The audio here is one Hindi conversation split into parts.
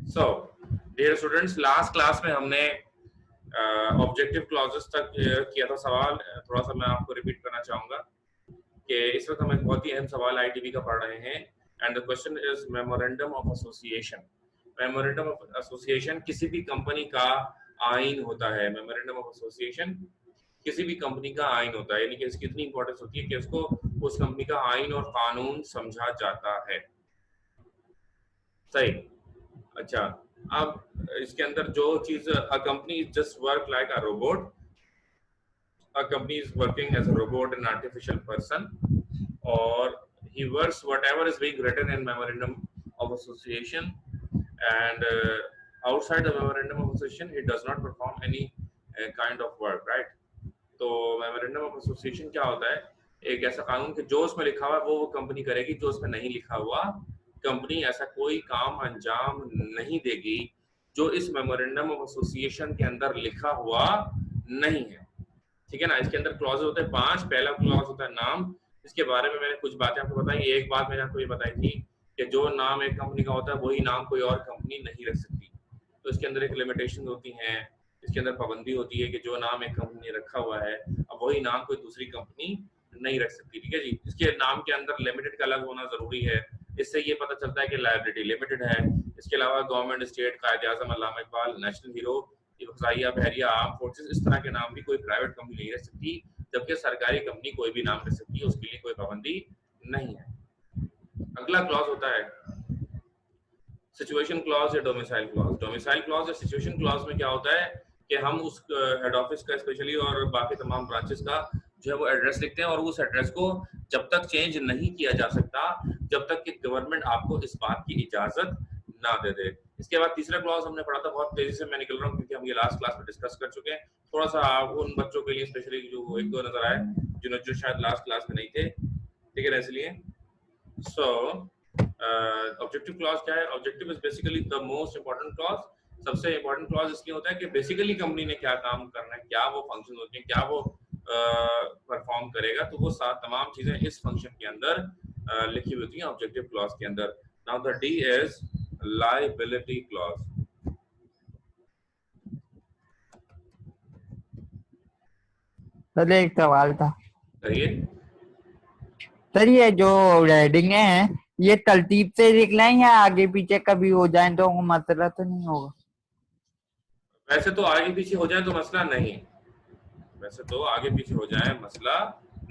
सो डियर स्टूडेंट्स, लास्ट क्लास में हमने ऑब्जेक्टिव क्लॉजेस तक किया था सवाल। थोड़ा सा मैं आपको रिपीट करना चाहूंगा कि इस वक्त हम एक बहुत ही अहम सवाल आईटीबी का पढ़ रहे हैं and the question is memorandum of association. Memorandum of association किसी भी कंपनी का आइन होता है। मेमोरेंडम ऑफ एसोसिएशन किसी भी कंपनी का आइन होता है, यानी कि इसकी इतनी इंपॉर्टेंस होती है कि उसको उस कंपनी का आइन और कानून समझा जाता है। सही। अच्छा, अब इसके अंदर जो चीज, a company just work like a robot, a company is working as a robot and artificial person, or he works whatever is being written in memorandum of association, and outside the memorandum of association he does not perform any kind of work, right? तो मेमोरेंडम ऑफ एसोसिएशन क्या होता है? एक ऐसा कानून कि जो उसमें लिखा हुआ है वो कंपनी करेगी, जो उसमें नहीं लिखा हुआ कंपनी ऐसा कोई काम अंजाम नहीं देगी जो इस मेमोरेंडम ऑफ एसोसिएशन के अंदर लिखा हुआ नहीं है। ठीक है ना? इसके अंदर क्लॉज होते हैं 5। पहला क्लॉज होता है नाम। इसके बारे में मैंने कुछ बातें आपको बताई। एक बात मैंने आपको ये बताई थी कि जो नाम एक कंपनी का होता है वही नाम कोई और कंपनी नहीं रख सकती। तो इसके अंदर एक लिमिटेशन होती है, इसके अंदर पाबंदी होती है कि जो नाम एक कंपनी ने रखा हुआ है अब वही नाम कोई दूसरी कंपनी नहीं रख सकती। ठीक है जी। इसके नाम के अंदर लिमिटेड का अलग होना जरूरी है। इससे ये पता चलता है कि लायबिलिटी लिमिटेड है। इसके अलावा गवर्नमेंट, स्टेट, कायदे आजम, अल्लामा इकबाल, नेशनल हीरो, बहरिया, बहरिया, आर्म फोर्सेस, इस तरह के नाम भी कोई प्राइवेट कंपनी नहीं रख सकती, जबकि सरकारी कंपनी कोई भी नाम रख सकती है, उसके लिए कोई पाबंदी नहीं है। अगला क्लॉज होता है सिचुएशन क्लॉज या डोमिसाइल क्लॉज। डोमिसाइल क्लॉज या सिचुएशन क्लॉज में क्या होता है कि हम उस हेड ऑफिस का स्पेशली और बाकी तमाम ब्रांचेस का जो है वो एड्रेस लिखते हैं, और उस एड्रेस को जब तक चेंज नहीं किया जा सकता जब तक कि गवर्नमेंट आपको इस बात की इजाजत ना दे दे। इसके बाद तीसरा क्लॉज हमने पढ़ा था, बहुत तेजी से मैं निकल रहा हूँ क्योंकि हम ये लास्ट क्लास में डिस्कस कर चुके हैं। थोड़ा सा उन बच्चों के लिए स्पेशली जो एक दो नजर आए जो शायद लास्ट क्लास में नहीं थे, ठीक है ना, इसलिए सो ऑब्जेक्टिव क्लॉज क्या है? Objective is basically the most important clause. सबसे इंपॉर्टेंट क्लॉज इसलिए होता है कि बेसिकली कंपनी ने क्या काम करना है, क्या वो फंक्शन होते हैं, क्या वो परफॉर्म करेगा, तो वो तमाम चीजें इस फंक्शन के अंदर लिखी हुई होती हैं ऑब्जेक्टिव क्लॉज के अंदर। Now the D is liability clause. Sir एक सवाल था। कहिए। सर ये जो रेडिंग है ये तरतीब से लिख लें या आगे पीछे कभी हो जाए तो मसला तो नहीं होगा? वैसे तो आगे पीछे हो जाए तो मसला नहीं, वैसे तो आगे पीछे हो जाए मसला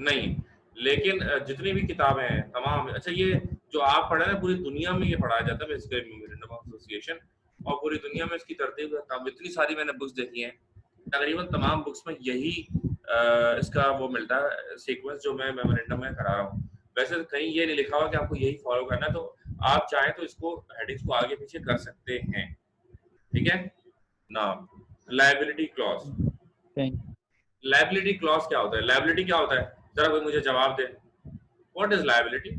नहीं, लेकिन जितनी भी किताबें हैं तमाम, अच्छा ये जो आप पढ़े ना पूरी दुनिया में ये पढ़ाया जाता है बेसिकली मेमोरेंडम ऑफ एसोसिएशन, और पूरी दुनिया में इसकी तरतीब इतनी सारी मैंने बुक्स देखी हैं, तकरीबन तमाम बुक्स में यही इसका वो मिलता है सीक्वेंस जो मैं मेमोरेंडम में करा रहा हूँ। वैसे तो कहीं ये नहीं लिखा हुआ कि आपको यही फॉलो करना है, तो आप चाहें तो इसको हेडिंग्स को आगे पीछे कर सकते हैं। ठीक है ना? Liability clause. लायबिलिटी क्लॉज क्या होता है? लायबिलिटी क्या होता है? जरा कोई मुझे जवाब दे। What is liability?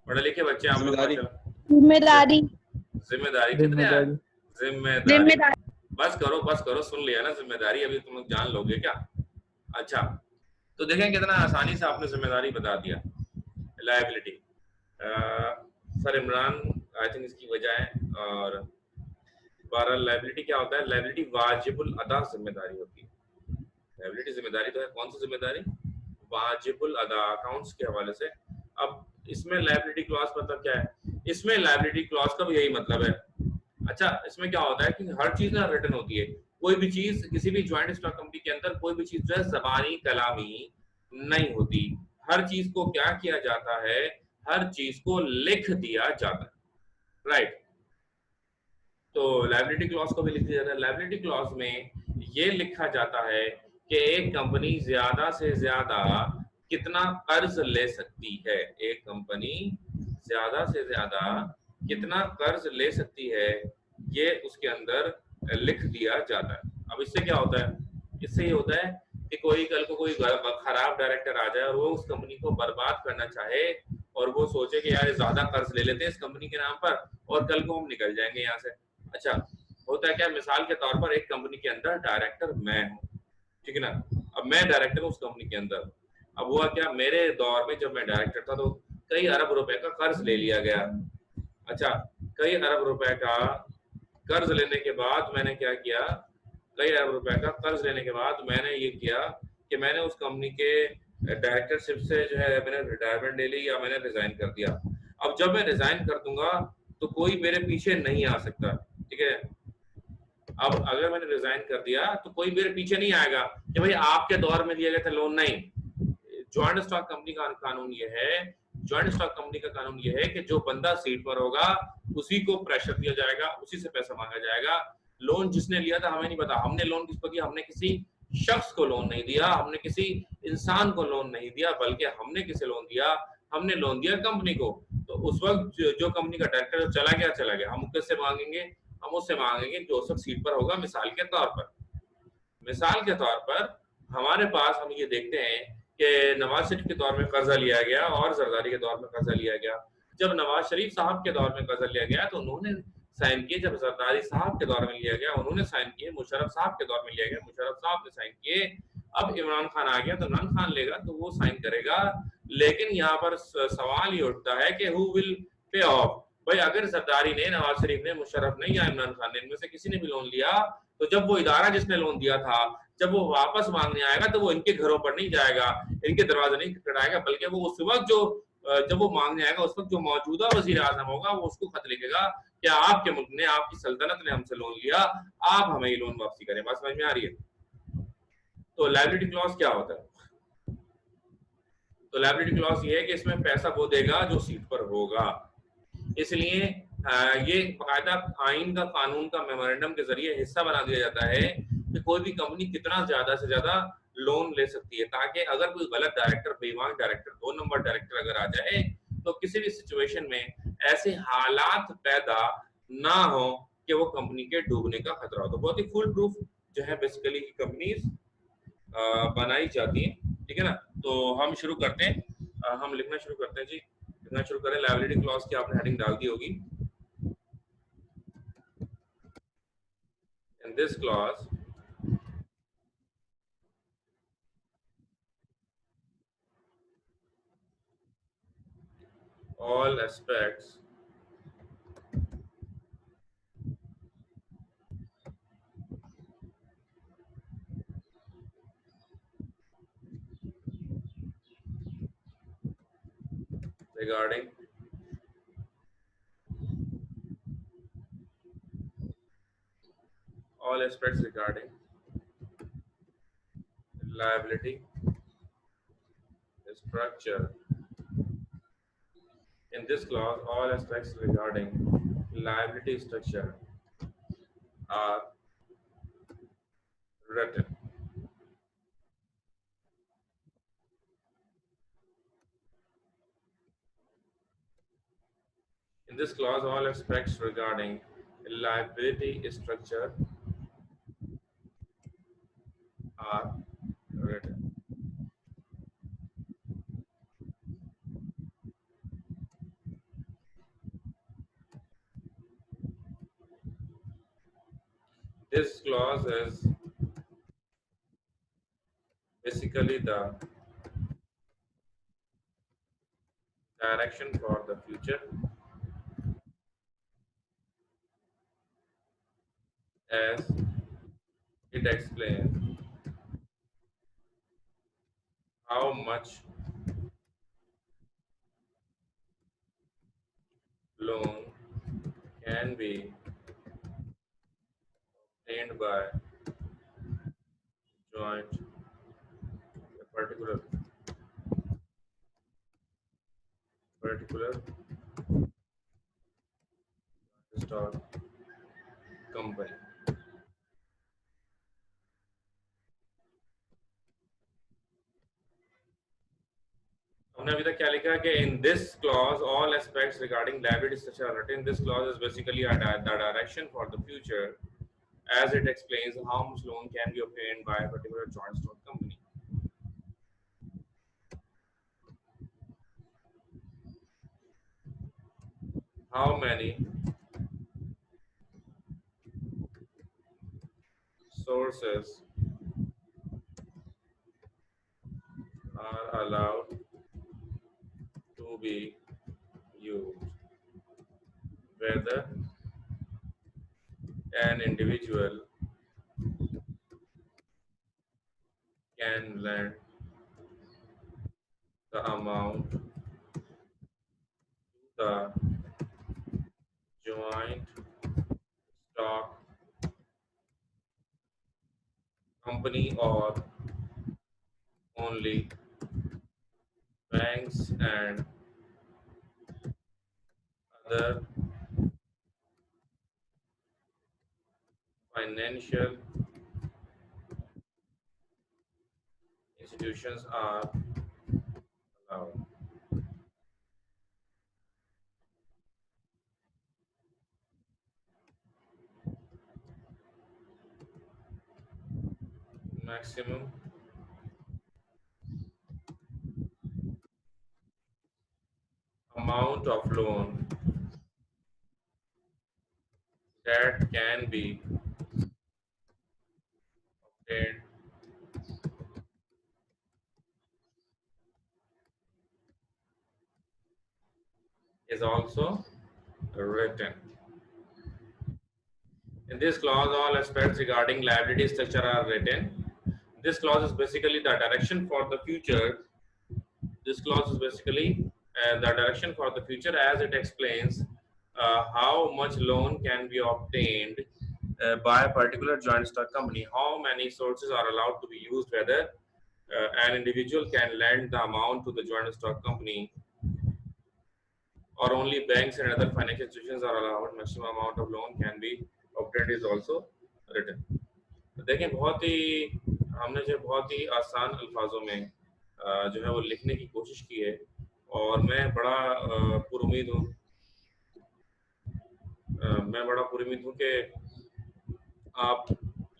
पढ़े लिखे बच्चे आप लोग। जिम्मेदारी। जिम्मेदारी कितने हैं? जिम्मेदारी। बस करो, सुन लिया ना जिम्मेदारी, अभी तुम लोग जान लोगे क्या? अच्छा, तो देखें कितना आसानी से आपने जिम्मेदारी बता दिया। Liability sir Imran I think इसकी वजह है, और बहरहाल लायबिलिटी क्या होता है? लायबिलिटी वाजिबुल अदा जिम्मेदारी होती है। लायबिलिटी जिम्मेदारी तो है, कौन सी जिम्मेदारी? वाजिबुल अदा, अकाउंट्स के हवाले से। अब इसमें लायबिलिटी क्लॉज मतलब क्या है? इसमें लायबिलिटी क्लॉज का भी यही मतलब है। अच्छा, इसमें क्या होता है कि हर चीज ना रिटन होती है। कोई भी चीज किसी भी ज्वाइंट स्टॉक कंपनी के अंदर कोई भी चीज जो है जबानी कलामी नहीं होती। हर चीज को क्या किया जाता है? हर चीज को लिख दिया जाता है, राइट? तो लायबिलिटी क्लॉज को भी लिख दिया जाता है। लायबिलिटी क्लॉज में ये लिखा जाता है कि एक कंपनी ज्यादा से ज्यादा कितना कर्ज ले सकती है। एक कंपनी ज्यादा से ज्यादा कितना कर्ज ले सकती है, ये उसके अंदर लिख दिया जाता है। अब इससे क्या होता है? इससे ये होता है कि कोई कल को कोई खराब डायरेक्टर आ जाए और वो उस कंपनी को बर्बाद करना चाहे, और वो सोचे कि यार ज्यादा कर्ज ले लेते हैं इस कंपनी के नाम पर और कल को हम निकल जाएंगे यहाँ से। अच्छा, होता है क्या? मिसाल के तौर पर एक कंपनी के अंदर डायरेक्टर मैं हूँ, ठीक है ना? अब मैं डायरेक्टर हूँ उस कंपनी के अंदर। अब हुआ क्या, मेरे दौर में जब मैं डायरेक्टर था तो कई अरब रुपए का कर्ज ले लिया गया। अच्छा, कई अरब रुपए का कर्ज लेने के बाद मैंने क्या किया, कई अरब रुपए का कर्ज लेने के बाद मैंने ये किया कि मैंने उस कंपनी के डायरेक्टरशिप से जो है मैंने रिटायरमेंट ले ली या मैंने रिजाइन कर दिया। अब जब मैं रिजाइन कर दूंगा तो कोई मेरे पीछे नहीं आ सकता, ठीक है। अब अगर मैंने रिजाइन कर दिया तो कोई मेरे पीछे नहीं आएगा कि भाई आपके दौर में दिए गए थे लोन, नहीं। ज्वाइंट स्टॉक कंपनी का कानून ये है, ज्वाइंट स्टॉक कंपनी का कानून ये है कि जो बंदा सीट पर होगा उसी को प्रेशर दिया जाएगा, उसी से पैसा मांगा जाएगा। लोन जिसने लिया था हमें नहीं पता, हमने लोन किसको दिया, हमने किसी शख्स को लोन नहीं दिया, हमने किसी इंसान को लोन नहीं दिया, बल्कि हमने किसे लोन दिया, हमने लोन दिया कंपनी को। तो उस वक्त जो कंपनी का डायरेक्टर चला गया, हम किससे मांगेंगे, हम उससे मांगेंगे जो उस वक्त सीट पर होगा। मिसाल के तौर पर हमारे पास हम ये देखते हैं कि नवाज शरीफ के दौर में कर्जा लिया गया और जरदारी के दौर में कर्जा लिया गया। जब नवाज शरीफ साहब के दौर में कर्जा लिया गया तो उन्होंने साइन किए, जब जरदारी साहब के दौर में लिया गया उन्होंने साइन किए, मुशर्रफ साहब के दौर में लिया गया, मुशर्रफ साहब ने साइन किए। अब इमरान खान आ गया तो इमरान खान लेगा तो वो साइन करेगा। लेकिन यहाँ पर सवाल ये उठता है कि हु विल पे ऑफ। भाई अगर जरदारी ने, नवाज शरीफ ने, मुशर्रफ ने या इमरान खान ने, इनमें से किसी ने भी लोन लिया तो जब वो इदारा जिसने लोन दिया था जब वो वापस मांगने आएगा तो वो इनके घरों पर नहीं जाएगा, इनके दरवाजे नहीं खटखटाएगा, बल्कि वो उस वक्त जो जब वो मांगने आएगा उस वक्त जो मौजूदा वजीर आजम होगा वो उसको खत लिखेगा कि आपके मुल्क ने, आपकी सल्तनत ने हमसे लोन लिया, आप हमें ये लोन वापसी करें। बात समझ में आ रही है? तो लायबिलिटी क्लॉज क्या होता है? तो लायबिलिटी क्लॉज ये है कि इसमें पैसा वो देगा जो सीट पर होगा। इसलिए ये बाकायदा आइन का, कानून का मेमोरेंडम के जरिए हिस्सा बना दिया जाता है कि कोई भी कंपनी कितना ज्यादा से ज्यादा लोन ले सकती है, ताकि अगर कोई गलत डायरेक्टर, बेईमान डायरेक्टर, 2 नंबर डायरेक्टर अगर आ जाए तो किसी भी सिचुएशन में ऐसे हालात पैदा ना हो कि वो कंपनी के डूबने का खतरा हो। तो बहुत ही फुल प्रूफ जो है बेसिकली कंपनीज बनाई जाती है, ठीक है ना। तो हम शुरू करते हैं, हम लिखना शुरू करते हैं जी, लिखना शुरू करें। लायबिलिटी क्लॉज की आपने हेडिंग डाल दी होगी। In this clause, all aspects regarding liability structure. In this clause, all aspects regarding liability structure are written. In this clause, all aspects regarding liability structure are written. This clause is basically the direction for the future, as it explains how much loan can be obtained by joint a particular stock company. हमने अभी तक क्या लिखा कि in this clause all aspects regarding liability structure are written. This clause is basically the direction for the future, as it explains how much loan can be obtained by a particular joint stock company. How many sources are allowed to be used? whether an individual can lend the amount to the joint stock company or only banks and other financial institutions are allowed. Maximum amount of loan that can be obtained is also written. In this clause, all aspects regarding liability structure are written. This clause is basically the direction for the future. This clause is basically the direction for the future, as it explains how much loan can be obtained by a particular joint stock company, how many sources are allowed to be used, whether an individual can lend the amount to the joint stock company or only banks and other financial institutions are allowed. Maximum amount of loan can be obtained is also written. देखें, बहुत ही हमने जो बहुत ही आसान अल्फाजों में जो है वो लिखने की कोशिश की है और मैं बड़ा पुरुमीद हूँ कि आप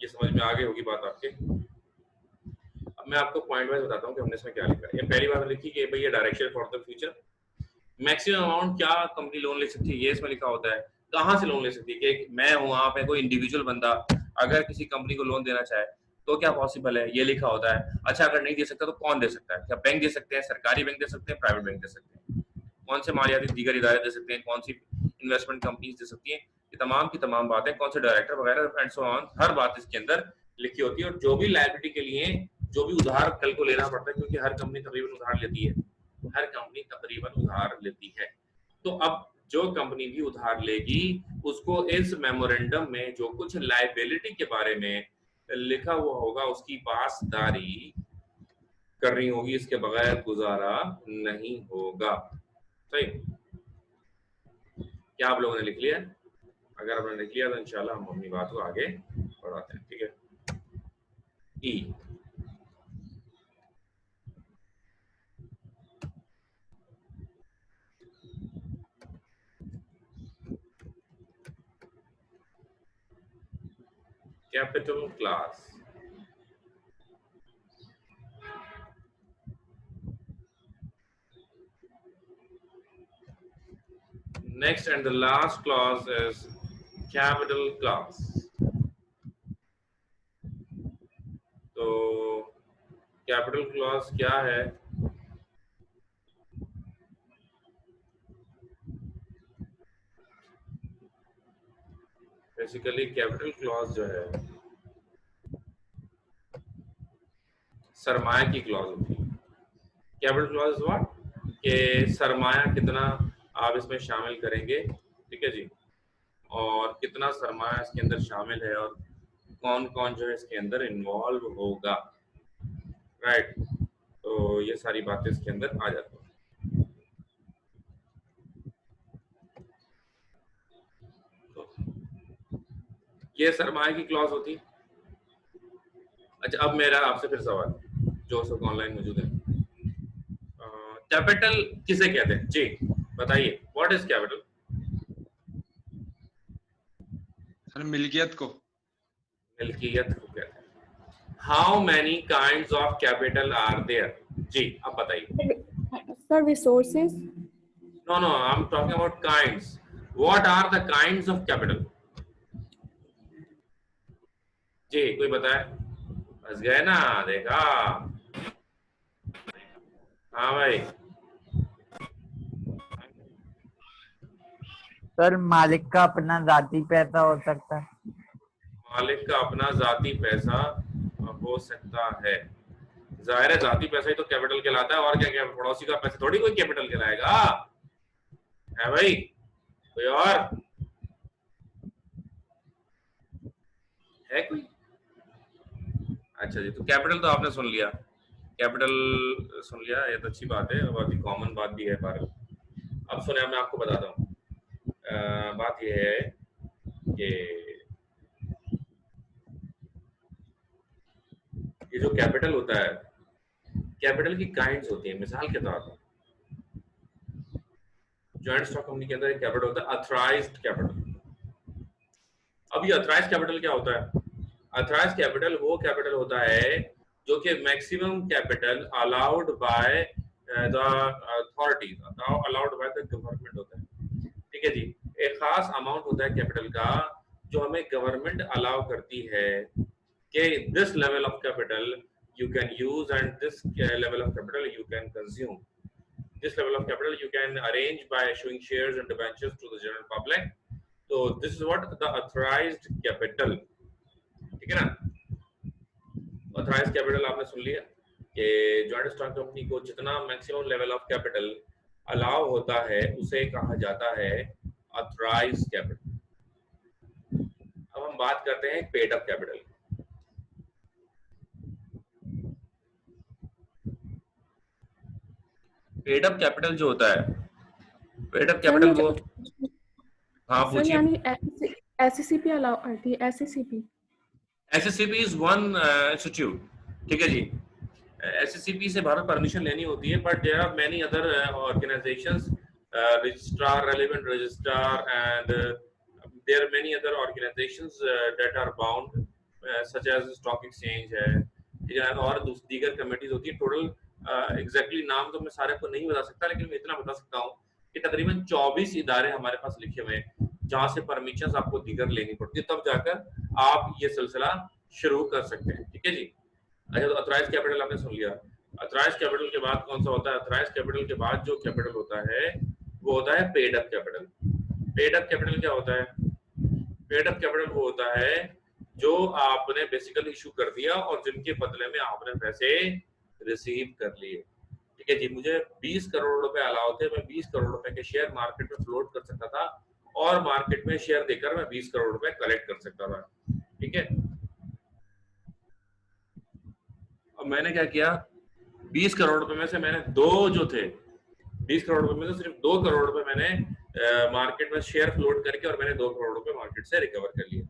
ये समझ में आ गई होगी बात आपके। अब मैं आपको पॉइंट वाइज बताता हूँ कि हमने इसमें क्या लिखा है। ये पहली बात लिखी कि भाई ये direction for the future, maximum amount क्या कंपनी लोन ले सकती है ये इसमें लिखा होता है। कहाँ से लोन ले सकती है कि मैं हूँ वहाँ पे कोई इंडिविजुअल बंदा अगर किसी कंपनी को लोन देना चाहे तो क्या पॉसिबल है, ये लिखा होता है। अच्छा, अगर नहीं दे सकता तो कौन दे सकता है? क्या बैंक दे सकते हैं, सरकारी बैंक दे सकते हैं, प्राइवेट बैंक दे सकते हैं, कौन से मालियाती दीगर इदारे दे सकते हैं, कौन सी इन्वेस्टमेंट कंपनीज दे सकती हैं, ये तमाम की तमाम बातें, कौन से डायरेक्टर वगैरह एंड सो ऑन, हर बात इसके अंदर लिखी होती है। और जो भी लायबिलिटी के लिए जो भी उधार कल को लेना पड़ता है, क्योंकि हर कंपनी तकरीबन उधार लेती है, हर कंपनी तकरीबन उधार लेती है, तो अब जो कंपनी भी उधार लेगी उसको इस मेमोरेंडम में जो कुछ लायबिलिटी के बारे में लिखा हुआ होगा उसकी पासदारी करनी होगी, इसके बगैर गुजारा नहीं होगा। सही? क्या आप लोगों ने लिख लिया? अगर आपने लिख लिया तो इंशाल्लाह हम अपनी बात को आगे बढ़ाते हैं। ठीक है, E capital class. Next and the last clause is capital clause. तो कैपिटल क्लॉज क्या है? बेसिकली कैपिटल क्लॉज जो है सरमाया की क्लॉज होती है। Capital clause is what? कि सरमाया कितना आप इसमें शामिल करेंगे, ठीक है जी, और कितना सरमाया इसके अंदर शामिल है और कौन कौन जो है इसके अंदर इन्वॉल्व होगा, राइट। तो ये सारी बातें इसके अंदर आ जाती हैं। तो ये सरमाया की क्लॉज होती। अच्छा, अब मेरा आपसे फिर सवाल, जो सब ऑनलाइन मौजूद है, कैपिटल किसे कहते हैं जी? बताइए, व्हाट इज कैपिटल? सर मिल्कियत को। मिल्कियत को कहते हैं। How many kinds of capital are there? जी, अब बताइए। Sir resources. No no, I am talking about kinds. What are the kinds of capital? जी, कोई बताए? बस गए ना, देखा? हाँ भाई। सर मालिक का अपना जाती पैसा हो सकता है। मालिक का अपना जाती पैसा हो सकता है। जाहिर है जाती पैसा ही तो कैपिटल कहलाता है, और क्या क्या पड़ोसी का पैसा थोड़ी कोई कैपिटल कहलाएगा है भाई। कोई और है कोई? अच्छा जी, तो कैपिटल तो आपने सुन लिया, कैपिटल सुन लिया, ये तो अच्छी बात है, बहुत ही कॉमन बात भी है। पर अब सुने, मैं आपको बताता हूँ। बात यह है कि ये जो कैपिटल होता है, कैपिटल की काइंड्स होती है। मिसाल के तौर पर जॉइंट स्टॉक कंपनी के अंदर एक कैपिटल होता है अथराइज्ड कैपिटल। अब ये अथराइज्ड कैपिटल क्या होता है? अथराइज्ड कैपिटल वो कैपिटल होता है जो कि maximum capital allowed by the authority, allowed by the government होता है। ठीक है जी, एक खास अमाउंट होता है कैपिटल का जो हमें गवर्नमेंट अलाउ करती है कि this level of capital you can use and this level of capital you can consume. This level of capital you can arrange by issuing shares and debentures to the general public. So this is what the authorized capital. ठीक है ना? Authorized capital आपने सुन लिया कि जॉइंट स्टॉक कंपनी को जितना maximum level of capital allow होता है उसे कहा जाता है authorized capital. अब हम बात करते हैं paid up capital. Paid up capital जो होता है, पेड अप कैपिटल वो, हाँ सर पूछिए। यानी एससीपी अलाउ करती है, एससीपी। एसएससीपी इज वन इंस्टीट्यूट, ठीक है जी। एसएससीपी से भारत परमिशन लेनी होती है, but there are many other organisations, registrar, relevant registrar, and there are many other organisations that are bound, such as stock exchange है, ठीक है, और दीगर कमेटीज होती है। टोटल एग्जैक्टली नाम तो मैं सारे को नहीं बता सकता, लेकिन मैं इतना बता सकता हूँ कि तकरीबन 24 इदारे हमारे पास लिखे हुए हैं जहां से परमिशन आपको दीगर लेनी पड़ती है, तब जाकर आप ये सिलसिला शुरू कर सकते हैं। ठीक है जी। अच्छा, तो अथराइज्ड कैपिटल आपने सुन लिया। अथराइज्ड कैपिटल के बाद कौन सा होता है? अथराइज्ड कैपिटल के बाद जो कैपिटल होता है वो होता है paid up capital. Paid up capital क्या होता है? पेड अप कैपिटल वो होता है जो आपने बेसिकली इशू कर दिया और जिनके बदले में आपने पैसे रिसीव कर लिए। ठीक है जी, मुझे 20 करोड़ रुपए अलाउ थे, मैं 20 करोड़ रुपए के शेयर मार्केट में फ्लोट कर सकता था और मार्केट में शेयर देकर मैं 20 करोड़ रुपए कलेक्ट कर सकता था। ठीक है, अब मैंने क्या किया, 20 करोड़ रुपए में से मैंने दो जो थे, 20 करोड़ रुपए में से सिर्फ 2 करोड़ रुपए मैंने मार्केट में शेयर फ्लोट करके और मैंने 2 करोड़ रुपए मार्केट से रिकवर कर लिए।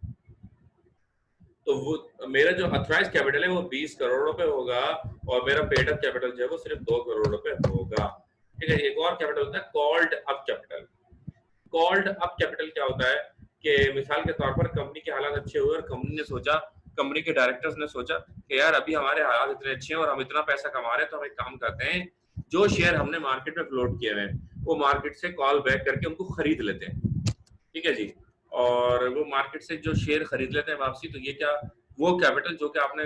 तो वो मेरा जो अथराइज कैपिटल है वो 20 करोड़ रुपए होगा और मेरा पेड अप कैपिटल जो है वो सिर्फ 2 करोड़ रुपए होगा। ठीक है, एक और कैपिटल होता है called up capital. Called up capital क्या होता है कि मिसाल के तौर पर कंपनी के हालात अच्छे हुए और कंपनी ने सोचा, कंपनी के डायरेक्टर्स ने सोचा कि यार अभी हमारे हालात इतने अच्छे हैं और हम इतना पैसा कमा रहे हैं, तो हम एक काम करते हैं, जो शेयर हमने मार्केट में फ्लोट किए हैं वो मार्केट से कॉल बैक करके उनको खरीद लेते हैं। ठीक है जी, और वो मार्केट से जो शेयर खरीद लेते हैं वापसी, तो ये क्या, वो कैपिटल जो कि आपने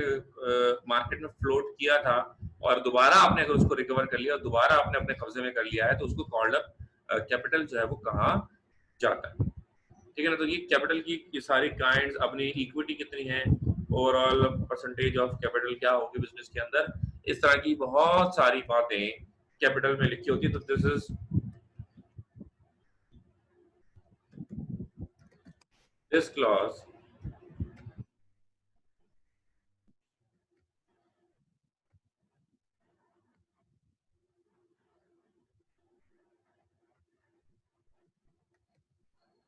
मार्केट में फ्लोट किया था और दोबारा आपने अगर उसको रिकवर कर लिया और दोबारा आपने अपने कब्जे में कर लिया है, तो उसको कॉल्ड अप कैपिटल जो है वो कहा जाता है। ठीक है ना? तो ये कैपिटल की ये सारी काइंड्स, अपनी इक्विटी कितनी है, ओवरऑल परसेंटेज ऑफ कैपिटल क्या होगी बिजनेस के अंदर, इस तरह की बहुत सारी बातें कैपिटल में लिखी होती है। तो this is this clause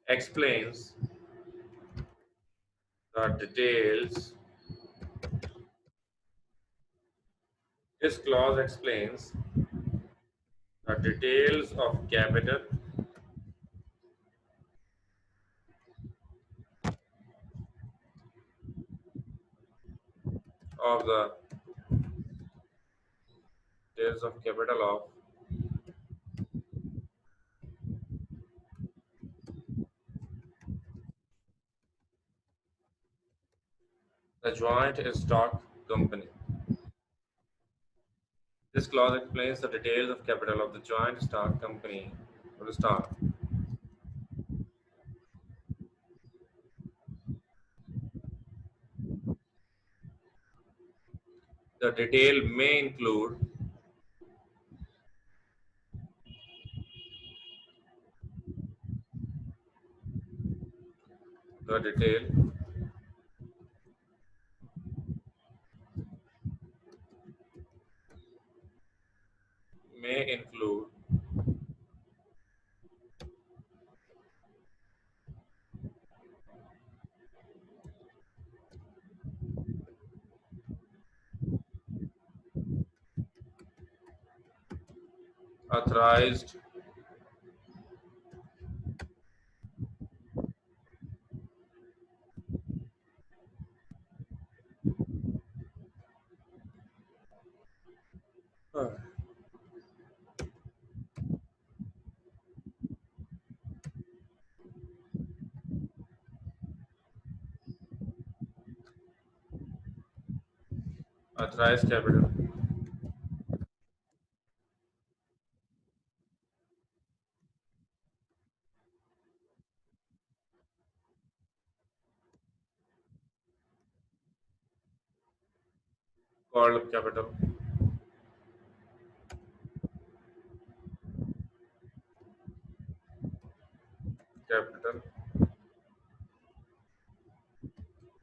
explains the details. This clause explains the details of capital of the details of capital of the joint stock company. This clause explains the details of capital of the joint stock company of the stock. The detail may include the detail may include authorized authorized capital called capital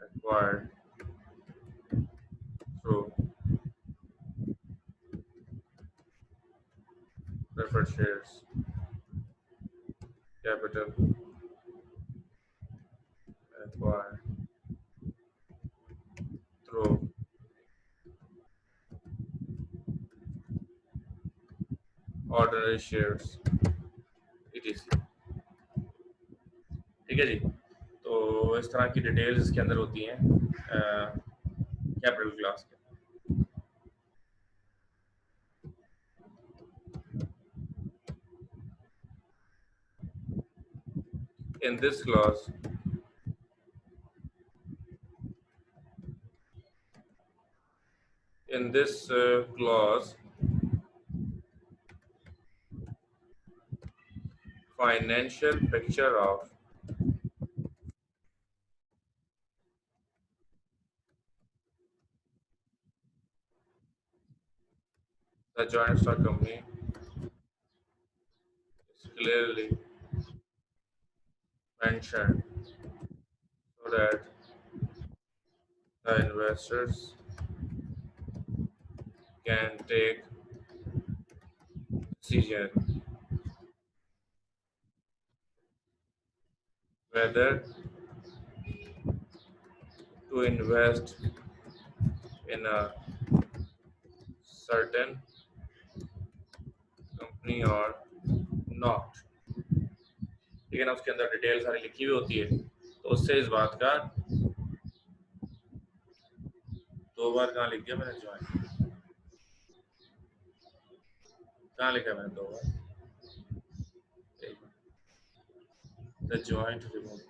acquired through preferred shares, capital acquired through ordinary shares etc. ठीक है जी। तो इस तरह की डिटेल्स इसके अंदर होती हैं कैपिटल क्लास के। In this clause, financial picture of the joint stock company is clearly mentioned so that the investors can take decision whether to invest in a certain company or not। ठीक है ना, उसके अंदर डिटेल सारी लिखी हुई होती है, तो उससे इस बात का दो बार कहाँ लिख दिया मैंने, ज्वाइन कहाँ लिखा मैंने दो बार, the joint remote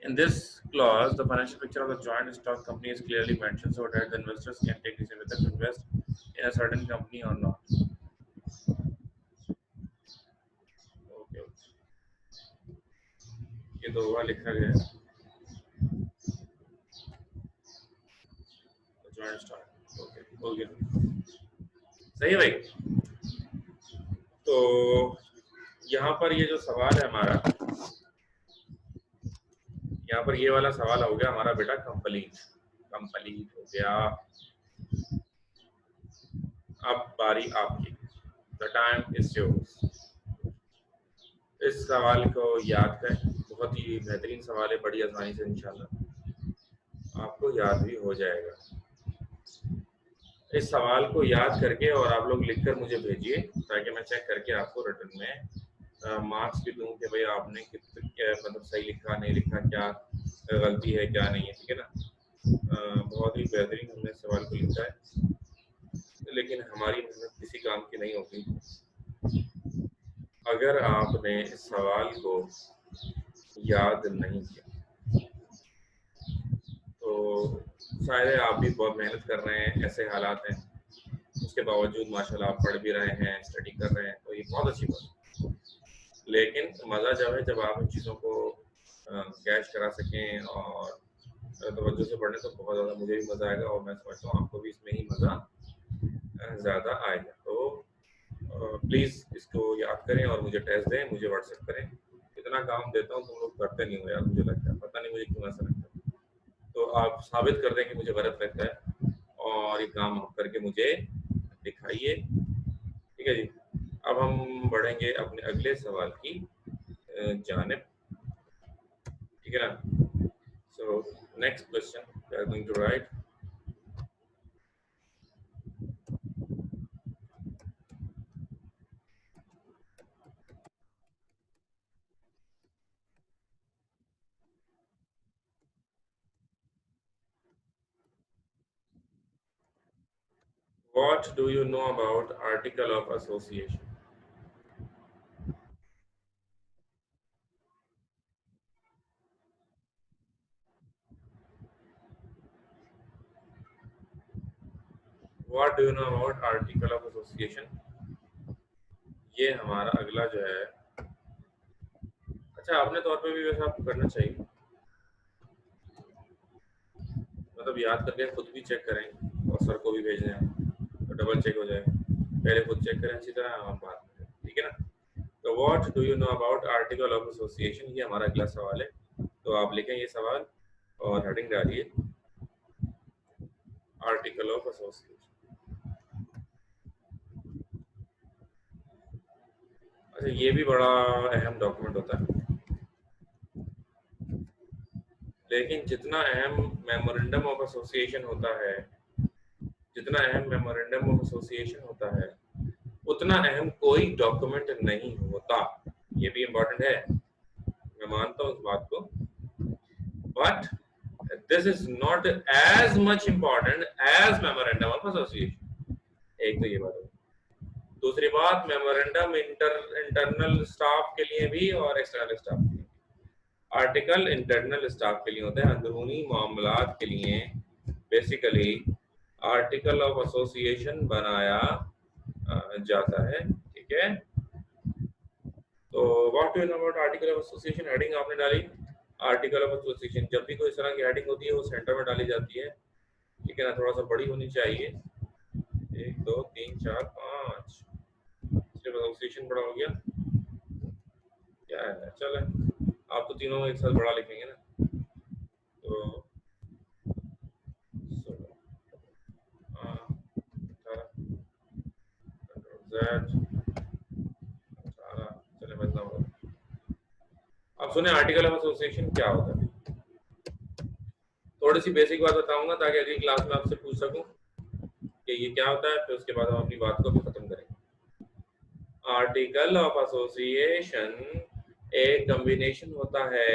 in this clause the financial picture of the joint stock company is clearly mentioned so that the investors can take decision whether to invest in a certain company or not। Okay, ये दो बार लिखा गया है जॉइंट स्टॉक। ओके, हो गया, सही है भाई। तो यहाँ पर ये जो सवाल है हमारा, यहाँ पर ये वाला सवाल हो गया हमारा बेटा कंप्लीट हो गया। अब बारी आपकी, द टाइम इज योर्स। इस सवाल को याद करें, बहुत ही बेहतरीन सवाल है, बड़ी आसानी से इंशाल्लाह आपको याद भी हो जाएगा। इस सवाल को याद करके और आप लोग लिखकर मुझे भेजिए ताकि मैं चेक करके आपको रिटर्न में मार्क्स भी दूं कि भाई आपने कितना मतलब सही लिखा नहीं लिखा, क्या गलती है क्या नहीं है, ठीक है ना। बहुत ही बेहतरीन हमने सवाल को लिखा है, लेकिन हमारी मेहनत किसी काम की नहीं होती अगर आपने इस सवाल को याद नहीं किया। तो शायद आप भी बहुत मेहनत कर रहे हैं, ऐसे हालात हैं, उसके बावजूद माशाल्लाह आप पढ़ भी रहे हैं, स्टडी कर रहे हैं, तो ये बहुत अच्छी बात है। लेकिन मज़ा जब है जब आप इन चीज़ों को कैच करा सकें और तवज्जो से पढ़ें तो बहुत ज़्यादा मुझे भी मज़ा आएगा और मैं समझता हूँ आपको भी इसमें ही मज़ा ज़्यादा आएगा। तो प्लीज़ इसको याद करें और मुझे टेस्ट दें, मुझे व्हाट्सएप करें। इतना काम देता हूँ तुम लोग करते नहीं हो यार, मुझे लगता है, पता नहीं मुझे क्यों ऐसा लगता है। तो आप साबित कर दें कि मुझे गलत लगता है और ये काम आप करके मुझे दिखाइए। ठीक है जी। अब हम बढ़ेंगे अपने अगले सवाल की जानिब। ठीक है ना? So next question we are going to write. What do you know about article of association? What do you know about article of association? ये हमारा अगला जो है, अच्छा अपने तौर पे भी वैसे आपको करना चाहिए, मतलब याद करके खुद भी चेक करें और सर को भी भेज दें तो डबल चेक हो जाए। पहले खुद चेक करें अच्छी तरह और बात करें, ठीक है ना? तो what do you know about article of association, ये हमारा अगला सवाल है। तो आप लिखें ये सवाल और हेडिंग डालिए आर्टिकल ऑफ एसोसिएशन। अच्छा ये भी बड़ा अहम डॉक्यूमेंट होता है, लेकिन जितना अहम मेमोरेंडम ऑफ एसोसिएशन होता है, जितना अहम मेमोरेंडम ऑफ एसोसिएशन होता है, उतना अहम कोई डॉक्यूमेंट नहीं होता। ये भी इम्पोर्टेंट है, मैं मानता हूँ इस बात को, but this is not as much important as memorandum of association. एक तो ये बात है। दूसरी बात, मेमोरेंडम इंटरनल स्टाफ के लिए भी और एक्सटर्नल स्टाफ के लिए। आर्टिकल इंटरनल स्टाफ के लिए होता है, अंदरूनी मामलात के लिए बेसिकली आर्टिकल ऑफ एसोसिएशन बनाया जाता है। ठीक है, तो what do you know about article of association, heading आपने डाली आर्टिकल ऑफ एसोसिएशन। जब भी कोई इस तरह की हेडिंग होती है वो सेंटर में डाली जाती है, ठीक है ना? थोड़ा सा बड़ी होनी चाहिए, 1 2 3 4 5, सिर्फ एसोसिएशन बड़ा हो गया क्या है? चले आप तो तीनों एक साथ बड़ा लिखेंगे ना, तो 16 चले बदला होगा। अब सुने आर्टिकल ऑफ एसोसिएशन क्या होता है। थोड़ी सी बेसिक बात बताऊंगा ताकि अगली क्लास में आपसे पूछ सकूं कि ये क्या होता है, फिर उसके बाद हम अपनी बात को भी खत्म करेंगे। आर्टिकल ऑफ एसोसिएशन एक कॉम्बिनेशन होता है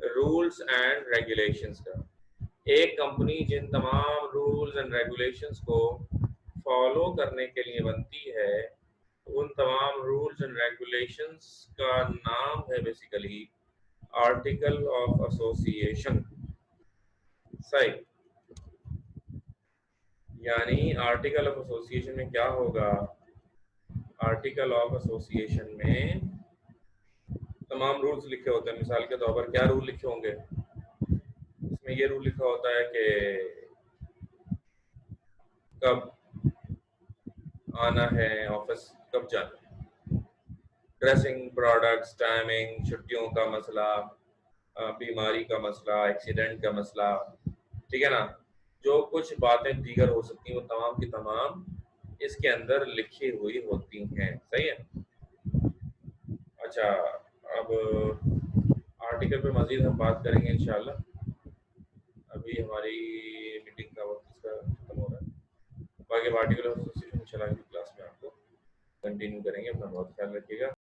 रूल्स एंड रेगुलेशंस का। एक कंपनी जिन तमाम रूल्स एंड रेगुलेशंस को फॉलो करने के लिए बनती है, उन तमाम रूल्स एंड रेगुलेशंस का नाम है बेसिकली आर्टिकल ऑफ एसोसिएशन। सही, यानी आर्टिकल ऑफ एसोसिएशन में क्या होगा, आर्टिकल ऑफ एसोसिएशन में तमाम रूल्स लिखे होते हैं। मिसाल के तौर पर क्या रूल लिखे होंगे, इसमें ये रूल लिखा होता है कि कब आना है ऑफिस, कब जाना है, ड्रेसिंग, प्रोडक्ट्स, टाइमिंग, छुट्टियों का मसला, बीमारी का मसला, एक्सीडेंट का मसला, ठीक है ना? जो कुछ बातें दीगर हो सकती हैं वो तमाम की तमाम इसके अंदर लिखी हुई होती हैं। सही है। अच्छा, अब आर्टिकल पे मजीद हम बात करेंगे इंशाल्लाह। अभी हमारी मीटिंग का वक्त इसका खत्म हो रहा है। बाकी आर्टिकल एसोसिएशन इंशाल्लाह की क्लास में आपको कंटिन्यू करेंगे। अपना बहुत ख्याल रखिएगा।